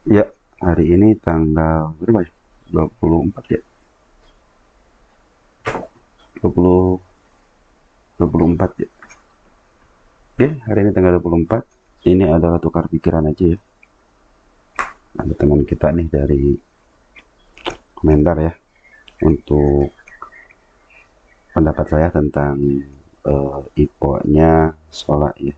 Ya, hari ini tanggal berapa ya? 24 ya? 20, 24 ya? Oke, hari ini tanggal 24. Ini adalah tukar pikiran aja ya. Ada teman kita nih dari komentar ya. Untuk pendapat saya tentang IPO-nya Sola ya.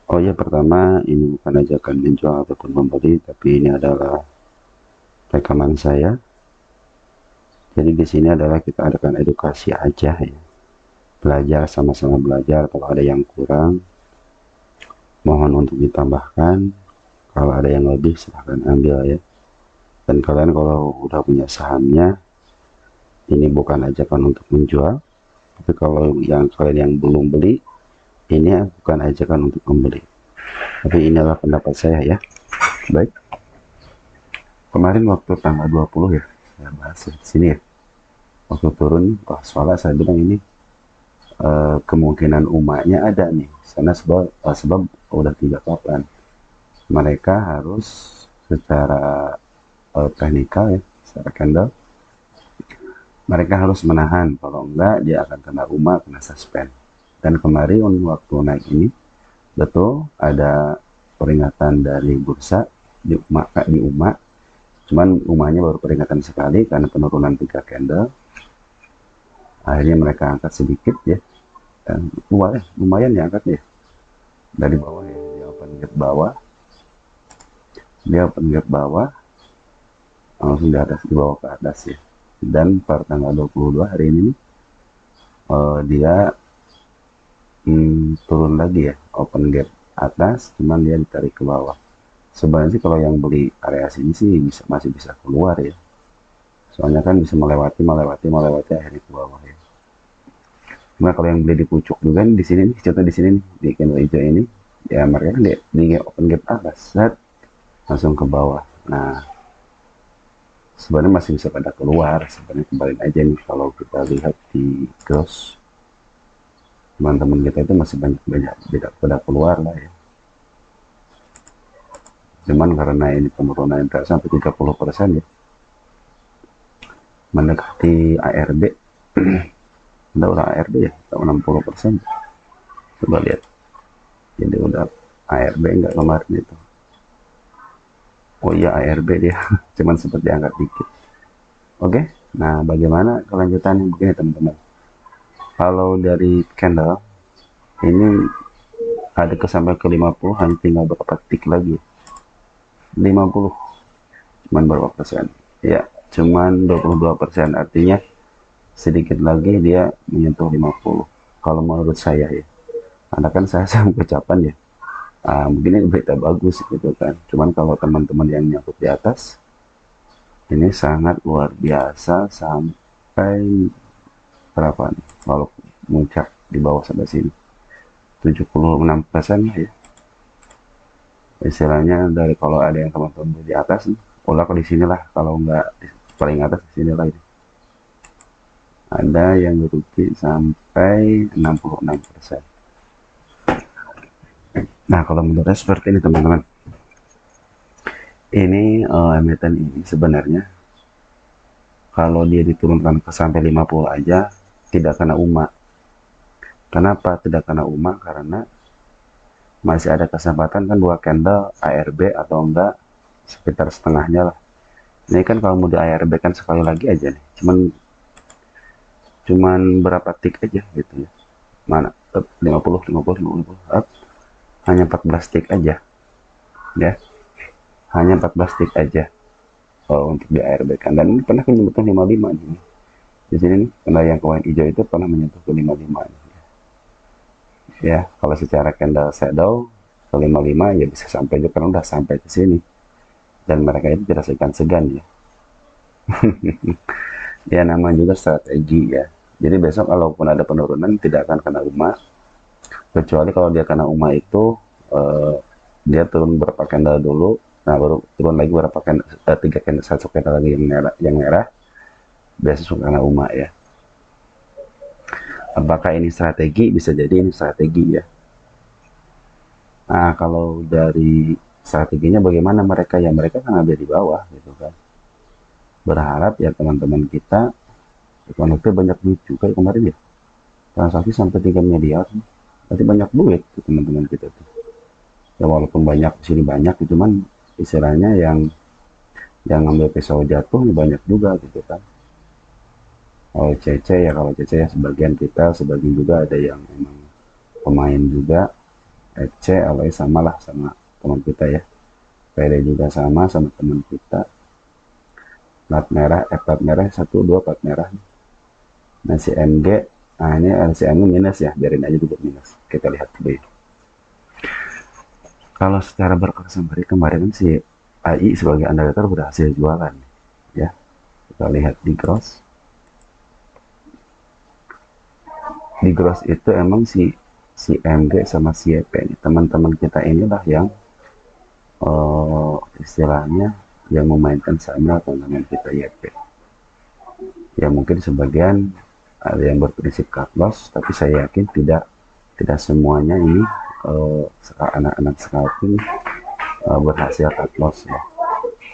Oh ya, pertama ini bukan ajakan menjual ataupun membeli, tapi ini adalah rekaman saya. Jadi di sini adalah kita adakan edukasi aja ya. Belajar, sama-sama belajar. Kalau ada yang kurang, mohon untuk ditambahkan. Kalau ada yang lebih silahkan ambil ya. Dan kalian kalau udah punya sahamnya, ini bukan ajakan untuk menjual. Tapi kalau yang kalian yang belum beli, ini bukan ajakan untuk membeli. Tapi inilah pendapat saya ya. Baik. Kemarin waktu tanggal 20 ya, saya bahas di sini ya. Waktu turun, wah soalnya saya bilang ini kemungkinan umatnya ada nih. Karena sebab udah 3 papan. Mereka harus secara teknikal ya, secara candle, mereka harus menahan, kalau enggak dia akan kena UMA, kena suspend. Dan kemarin waktu naik ini betul ada peringatan dari bursa di UMA, cuman UMA-nya baru peringatan sekali karena penurunan 3 candle. Akhirnya mereka angkat sedikit ya, dan lumayan ya angkat ya, dari bawah ya, dia open gap bawah langsung di atas, di bawah ke atas ya. Dan per tanggal 22 hari ini dia turun lagi ya, open gap atas, cuman dia ditarik ke bawah. Sebenarnya sih kalau yang beli area sini sih masih bisa keluar ya, soalnya kan bisa melewati akhirnya ke bawah ya. Cuma kalau yang beli di pucuk juga nih, di sini nih, contoh di sini nih, di candle hijau ini ya, mereka kan di open gap atas set, langsung ke bawah. Nah, sebenarnya masih bisa pada keluar, sebenarnya kembali aja nih. Kalau kita lihat di cross, teman-teman kita itu masih banyak tidak pada keluar lah ya. Cuman karena ini penurunan yang sampai 30% ya, mendekati ARB. Udah ARB ya, 60%. Coba lihat, jadi udah ARB enggak kemarin itu. Oh iya ARB dia, cuman sempat diangkat dikit. Oke, nah bagaimana kelanjutannya begini teman-teman. Kalau dari candle ini ada ke sampai ke 50, hanya tinggal berapa tik lagi. 50 cuman berapa persen ya, cuman 22%, artinya sedikit lagi dia menyentuh 50 kalau menurut saya ya. Karena kan saya sama ucapan ya, mungkin ini berita bagus gitu kan, cuman kalau teman-teman yang nyangkut di atas ini sangat luar biasa sampai berapa nih kalau muncak di bawah sampai sini 76% lah ya, istilahnya. Dari kalau ada yang teman-teman di atas nih, ulah di sinilah, kalau nggak paling atas di sinilah ini. Ada yang rugi sampai 66%. Nah, kalau menurut saya seperti ini teman-teman. Ini emiten ini sebenarnya kalau dia diturunkan ke sampai 50 aja tidak kena UMA. Kenapa tidak kena UMA? Karena masih ada kesempatan kan 2 candle ARB atau enggak sekitar setengahnya lah. Ini kan kalau mau di ARB kan sekali lagi aja nih. Cuman berapa tik aja gitu ya. Mana? Up, 50, 50, 50, up. Hanya 14 tik aja. Ya. Hanya 14 tik aja. Kalau untuk di ARB kan. Dan ini pernah menyentuh 55 nih. Di sini nih, karena yang kawan hijau itu pernah menyentuh ke 55 nih. Ya, kalau secara candle shadow ke 55 ya bisa sampai juga, karena udah sampai ke sini. Dan mereka itu tidak segan-segan ya. Ya namanya juga strategi ya. Jadi besok kalaupun ada penurunan tidak akan kena UMA, kecuali kalau dia kena UMA itu dia turun berapa candle dulu, nah baru turun lagi berapa candle, 3 candle, 1 candle lagi yang merah besok kena UMA ya. Apakah ini strategi? Bisa jadi ini strategi ya. Nah, kalau dari strateginya bagaimana mereka, ya mereka kan ada di bawah gitu kan, berharap ya teman-teman kita konektor banyak duit juga ya, kemarin ya transaksi sampai 3 miliar, berarti banyak duit tuh teman-teman kita tuh ya, walaupun banyak di sini banyak gitu, cuman istilahnya yang ngambil pisau jatuh ya banyak juga gitu kan. Kalau CC ya, kalau CC ya sebagian kita, sebagian juga ada yang memang pemain juga. FC alay sama lah sama teman kita ya, PD juga sama teman kita. Plat merah, plat merah 1 2 plat merah. Nah si MG, nah ini si MG minus ya, biarin aja dulu minus, kita lihat dulu ya. Kalau secara berkesan kemarin si AI sebagai underwriter berhasil jualan ya, kita lihat di gross itu emang si MG sama si YP ini teman-teman kita inilah yang istilahnya yang memainkan sama teman-teman kita YP ya. Mungkin sebagian ada yang berprinsip cut loss, tapi saya yakin tidak semuanya ini anak-anak scalping berhasil cut loss ya.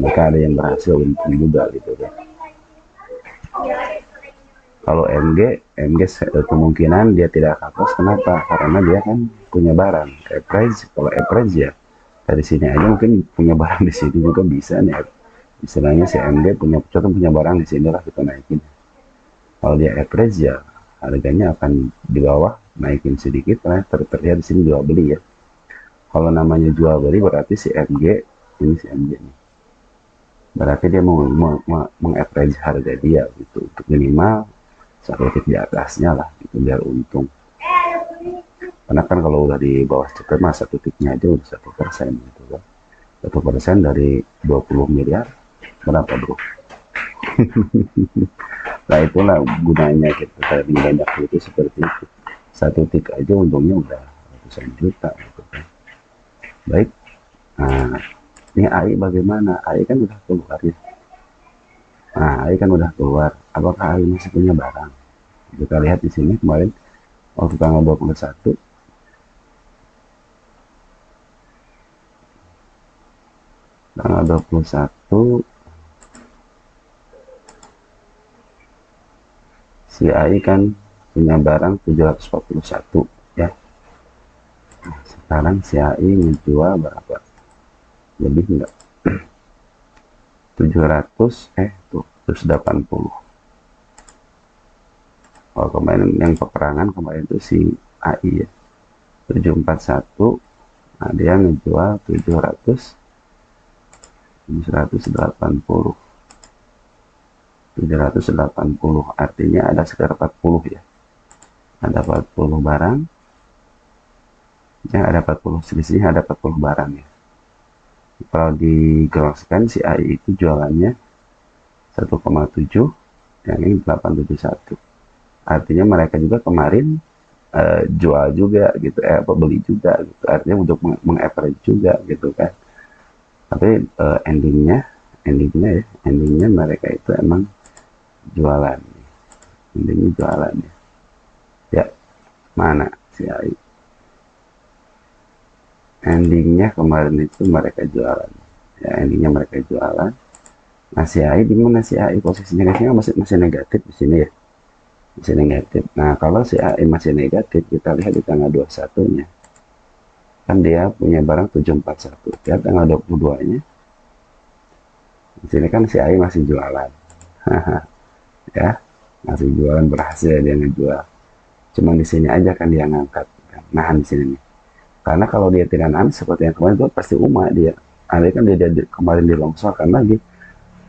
Maka ada yang berhasil untung juga gitu kan. Kalau MG kemungkinan dia tidak cut loss, kenapa? Karena dia kan punya barang average. Kalau average ya dari sini aja mungkin punya barang di sini juga bisa nih, istilahnya si MG punya barang di sini lah kita naikin. Kalau dia average ya harganya akan di bawah, naikin sedikit karena terlihat di sini jual beli ya. Kalau namanya jual beli berarti si MG ini, si MG nih berarti dia mau mengaverage harga dia gitu, untuk minimal 1 tick di atasnya lah gitu biar untung. Karena kan kalau udah di bawah cepet mah 1 ticknya aja udah 1% gitu kan. 1% dari 20 miliar berapa bro? Nah itulah gunanya kita trading banyak itu seperti itu. 1 tick aja untungnya udah ratusan juta gitu kan. Baik, nah ini AI bagaimana? AI kan udah keluar ya. Nah AI kan udah keluar, apakah AI masih punya barang? Kita lihat di sini kemarin waktu tanggal 21 si AI kan punya barang 741 ya. Nah, sekarang si AI menjual berapa? Lebih enggak? 700 tuh 180. Oh kemarin yang peperangan kemarin itu si AI ya 741. Nah dia menjual 780, artinya ada sekitar 40 ya, ada 40 barang ya, ada 40 selisihnya, ada 40 barang ya. Kalau digelaskan si AI itu jualannya 1,7, yang ini 871, artinya mereka juga kemarin jual juga gitu, beli juga gitu, artinya untuk mengaverage juga gitu kan. Tapi endingnya mereka itu emang jualan, endingnya jualan ya. Mana si AI endingnya kemarin itu mereka jualan ya, endingnya mereka jualan. Nah si AI di mana si AI posisinya? Masih negatif di sini ya, masih negatif. Nah kalau si AI masih negatif, kita lihat di tanggal 21 nya kan dia punya barang 741 ya, tanggal 22 nya di sini kan si AI masih jualan ya, masih jualan, berhasil dia ngejual. Cuma di sini aja kan dia ngangkat kan, nahan di sini nih. Karena kalau dia tidak nahan seperti yang kemarin itu pasti dia ada kan, dia kemarin di longsor kan lagi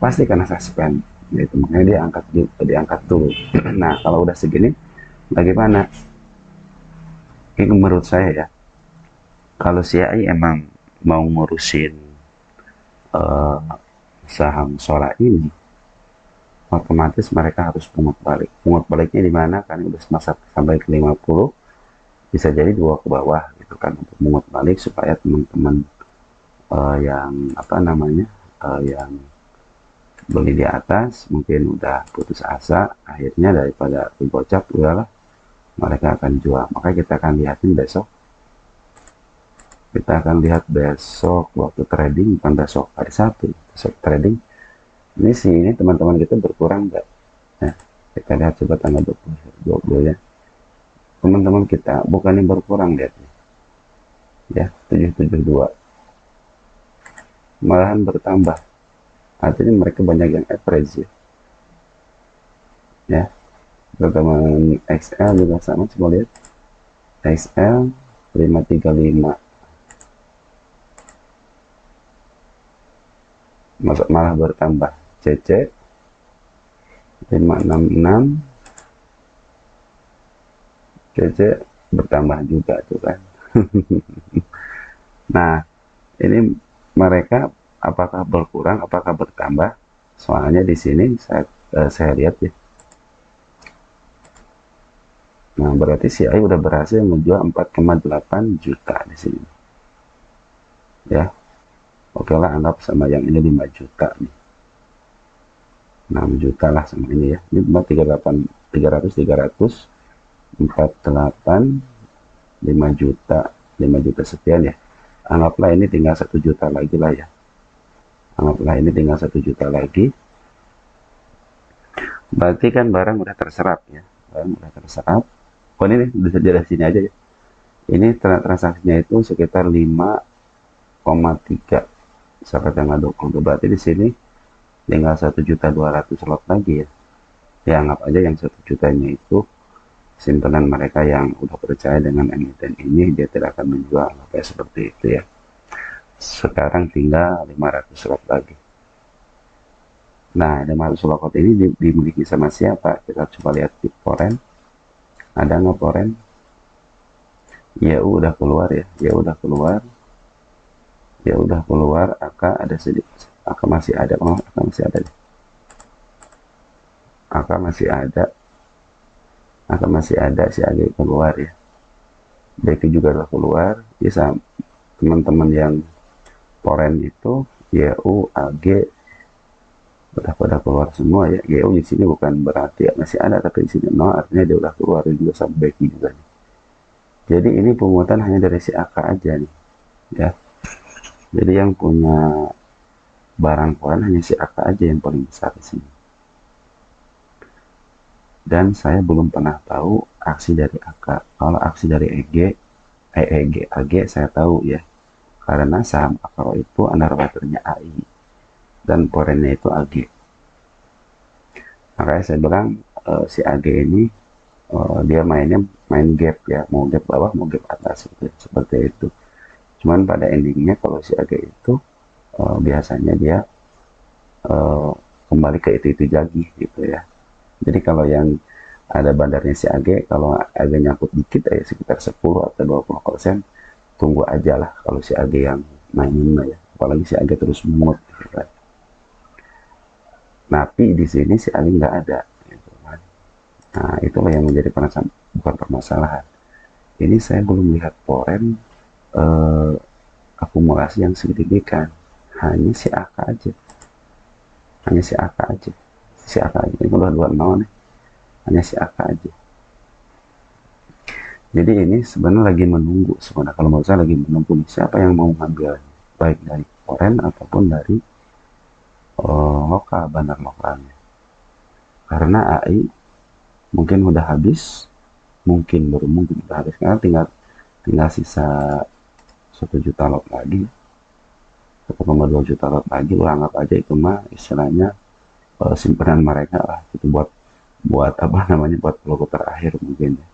pasti karena suspend gitu, makanya dia diangkat dulu. Nah kalau udah segini bagaimana? Ini menurut saya ya, kalau si AI emang mau ngurusin uh, saham Sora ini, otomatis mereka harus pungut balik. Pungut baliknya di mana? Kan udah sampai ke 50, bisa jadi 2 ke bawah gitu kan, untuk pungut balik supaya teman-teman yang apa namanya yang beli di atas mungkin udah putus asa, akhirnya daripada gocap udahlah mereka akan jual. Maka kita akan lihatin besok Kita akan lihat besok waktu trading, bukan besok hari Sabtu, besok trading. Ini sih, ini teman-teman kita berkurang nggak? Nah, kita lihat coba tanggal 20 ya. Teman-teman kita bukannya berkurang, lihat ya, 772 malahan bertambah. Artinya mereka banyak yang average ya. Ya, teman XL juga sama, coba lihat XL 535 malah bertambah. CC 566 CC bertambah juga tuh kan. Nah, ini mereka apakah berkurang, apakah bertambah? Soalnya di sini saya lihat ya. Nah, berarti si AI udah berhasil menjual 4,8 juta di sini. Ya, oke lah, anggap sama yang ini 5 juta nih. 6 juta lah sama ini ya. Ini 38, 300, 48, 5 juta, 5 juta sekian ya. Anggaplah ini tinggal 1 juta lagi lah ya. Anggaplah ini tinggal 1 juta lagi. Berarti kan barang udah terserap ya. Barang udah terserap. Oh ini nih, bisa dari sini aja ya. Ini transaksinya itu sekitar 5,3 sampai tanggal 20. Berarti di sini tinggal 1.200.000 slot lagi ya. Ya anggap aja yang 1 jutanya itu simpanan mereka yang udah percaya dengan emiten ini, dia tidak akan menjual, apa seperti itu ya. Sekarang tinggal 500 slot lagi. Nah, 500 slot ini dimiliki sama siapa? Kita coba lihat di foreign. Ada nggak foreign? Ya udah keluar ya, ya udah keluar, ya udah keluar. AK ada sedikit, AK masih ada, AK masih ada, AK masih ada, AK masih ada, si AG keluar ya. BK juga udah keluar. Ya, teman-teman yang foreign itu YU, AG udah pada keluar semua ya. YU di sini bukan berarti ya masih ada, tapi di sini no, artinya dia udah keluar juga sampai BK juga nih. Jadi ini pungutan hanya dari si AK aja nih ya. Jadi yang punya barang foreign hanya si AK aja yang paling besar di sini. Dan saya belum pernah tahu aksi dari AK. Kalau aksi dari AG saya tahu ya. Karena saham Akro itu underwaternya AI dan foreignnya itu AG. Makanya saya bilang si AG ini dia main gap ya, mau gap bawah mau gap atas gitu, seperti itu. Cuman pada endingnya kalau si AG itu biasanya dia kembali ke itu lagi gitu ya. Jadi kalau yang ada bandarnya si AG, kalau AG nyangkut dikit ya sekitar 10 atau 20%, tunggu aja lah kalau si AG yang mainin ya. Apalagi si AG terus mood gitu kan. Tapi di sini si AG nggak ada gitu kan. Nah, itulah yang menjadi bukan permasalahan. Ini saya belum lihat foreign akumulasi yang signifikan. Hanya si AK aja. Hanya si AK aja. Si AK aja. Ini udah 20 nih. Hanya si AK aja. Jadi ini sebenarnya lagi menunggu. Sebenarnya kalau menurut saya lagi menunggu siapa yang mau ngambil, baik dari foreign ataupun dari lokal, bandar lokalnya. Karena AI mungkin udah habis, mungkin udah habis, karena tinggal sisa 1 juta lot lagi, 1,2 juta lot lagi. Lo anggap aja itu mah istilahnya simpanan mereka lah, itu buat apa namanya, buat logo terakhir mungkin ya.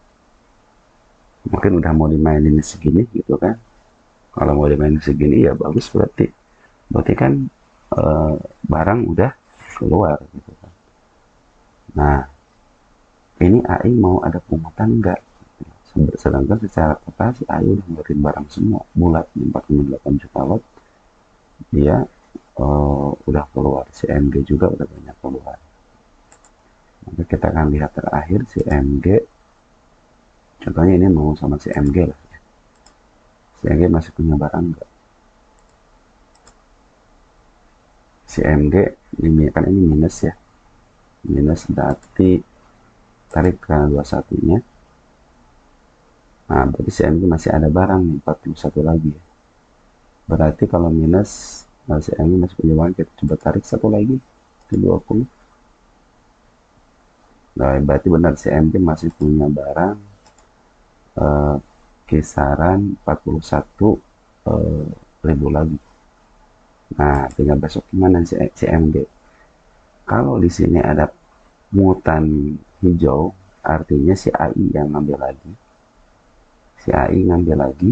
Mungkin udah mau dimainin segini gitu kan. Kalau mau dimainin segini ya bagus, berarti kan barang udah keluar gitu kan. Nah, ini AI mau ada pungutan enggak? Sedangkan secara total si AI udah ngeluarin barang semua bulat 48 juta lot, dia udah keluar. Si MG juga udah banyak keluar. Nanti kita akan lihat terakhir si MG, contohnya ini mau sama si MG lah ya. Si MG masih punya barang enggak? Si MG ini kan ini minus ya, minus berarti tarik ke 21 nya. Nah, berarti si MG masih ada barang nih, 41 lagi ya. Berarti kalau minus, si A minus punya barang, kita coba tarik satu lagi ke 20. Nah, berarti benar si MG masih punya barang kisaran 41 ribu lagi. Nah, tinggal besok gimana si MG? Kalau di sini ada mutan hijau, artinya si AI yang ngambil lagi. Si AI ngambil lagi.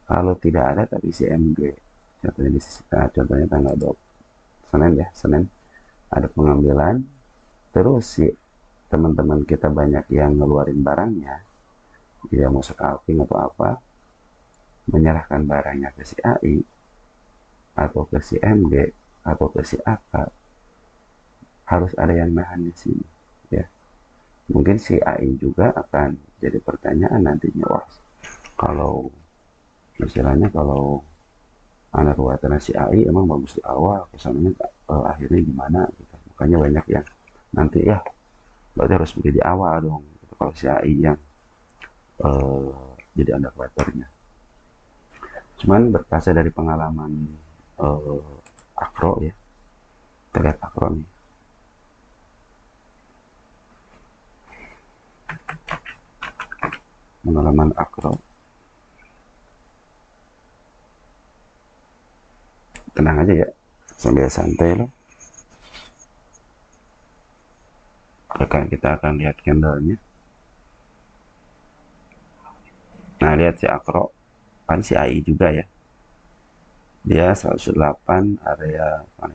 Kalau tidak ada tapi si MG, contohnya tanggal 20 Senin ya, Senin ada pengambilan, terus si teman-teman kita banyak yang ngeluarin barangnya, dia mau scalping atau apa, menyerahkan barangnya ke si AI atau ke si MG atau ke si AK, harus ada yang nahan di sini ya. Mungkin si AI juga akan jadi pertanyaan nantinya, wah kalau istilahnya kalau anak ruatan si AI emang bagus di awal, kesannya akhirnya gimana gitu. Makanya banyak yang nanti ya berarti harus beli di awal dong gitu, kalau si AI yang jadi underwaternya. Cuman berkaca dari pengalaman akro ya, kita lihat akro nih. Pengalaman akro, tenang aja ya, sambil santai loh. Kita akan lihat candlenya. Nah, lihat si akro kan si AI juga ya, dia 108 area mana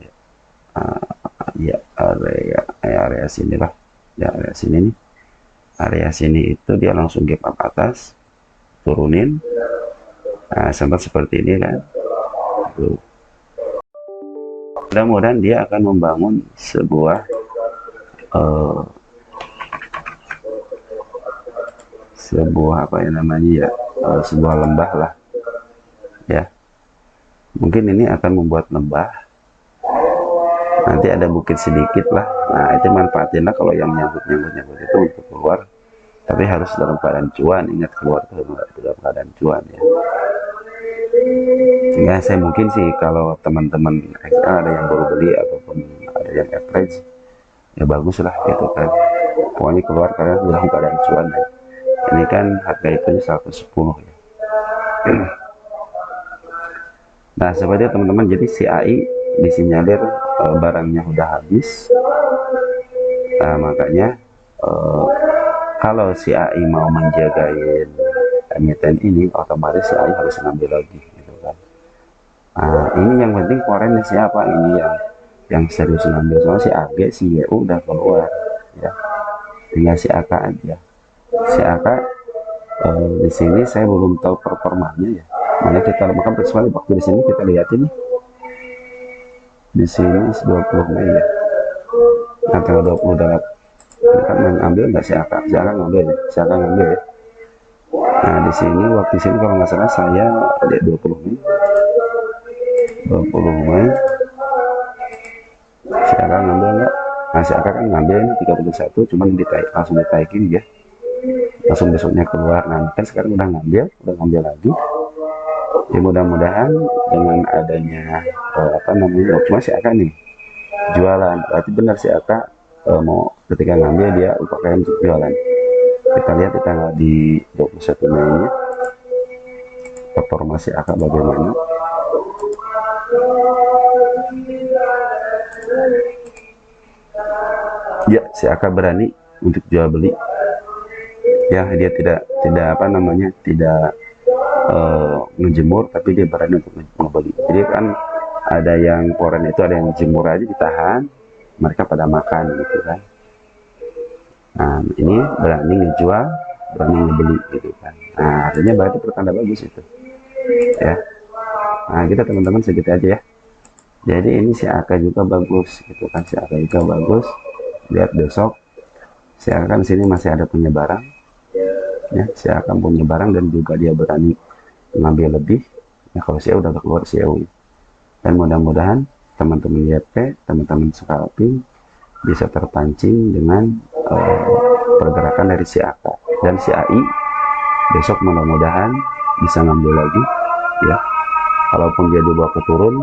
ya, ya area sini lah ya, area sini nih, area sini itu dia langsung gap up atas, turunin, nah sempat seperti ini kan tuh. Mudah-mudahan dia akan membangun sebuah apa ya namanya ya, sebuah lembah lah ya. Mungkin ini akan membuat lembah, nanti ada bukit sedikit lah. Nah, itu manfaatin lah kalau yang nyangkut itu untuk keluar, tapi harus dalam keadaan cuan. Ingat, keluar dalam keadaan cuan ya. Ya, saya mungkin sih kalau teman-teman ada yang baru beli ataupun ada yang average, ya bagus lah gitu kan. Pokoknya keluar karena dalam keadaan cuan ya. Ini kan harga itu 110 ya. Nah, seperti teman-teman, jadi si AI disinyalir barangnya udah habis. Nah, makanya kalau si AI mau menjagain emiten ini, otomatis si AI harus ngambil lagi gitu kan. Nah, ini yang penting korennya siapa ini yang serius ngambil, soalnya si AG si YU udah keluar ya, tinggal si AK aja. Si AK di sini saya belum tahu performanya ya. Mana kita makan sekali waktu di sini kita lihat ini. Di sini 20 Mei ya. Nah, tanggal 28 kan ngambil nggak si AK? Si AK ngambil ya. Si AK ngambil ya. Nah, di sini waktu sini kalau nggak salah saya lihat 20 Mei. 20 Mei. Si AK ngambil nggak? Nah, si AK kan ngambil ini 31, cuman langsung ditaikin ya. Langsung besoknya keluar. Nah, kan sekarang udah ngambil lagi. Ya, mudah-mudahan dengan adanya apa namanya, cuma si AK nih jualan, berarti benar si AK mau ketika ngambil dia UKM untuk jualan. Kita lihat di tanggal di 21 Mei nya performa si AK bagaimana. Ya, si AK berani untuk jual beli ya, dia tidak apa namanya, tidak ngejemur, tapi dia berani untuk membeli. Jadi kan ada yang koran itu, ada yang jemur aja ditahan, mereka pada makan gitu kan. Nah, ini berani ngejual, berani ngebeli gitu kan. Nah, artinya berarti pertanda bagus itu ya. Nah, kita teman-teman segitu aja ya. Jadi ini si AK juga bagus gitu kan, si AK juga bagus. Lihat besok si AK kan sini masih ada punya barang ya, si AK punya barang dan juga dia berani ngambil lebih ya. Kalau saya udah keluar CEO, dan mudah-mudahan teman-teman YP, teman-teman scalping bisa terpancing dengan pergerakan dari si AK dan si AI. Besok mudah-mudahan bisa ngambil lagi ya. kalaupun dia dibawa ke turun,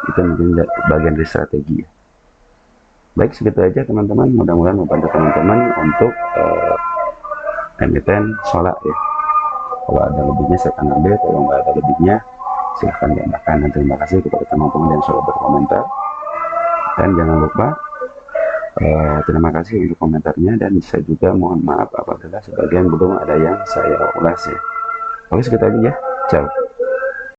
itu mungkin bagian dari strategi ya. Baik, segitu aja teman-teman, mudah-mudahan membantu teman-teman untuk emiten solar ya. Kalau ada lebihnya saya akan ambil, kalau nggak ada lebihnya silahkan tambahkan. Dan terima kasih kepada teman-teman yang sudah berkomentar, dan jangan lupa terima kasih untuk komentarnya, dan saya juga mohon maaf apabila sebagian belum ada yang saya ulas ya. Oke, segitu aja ya, ciao.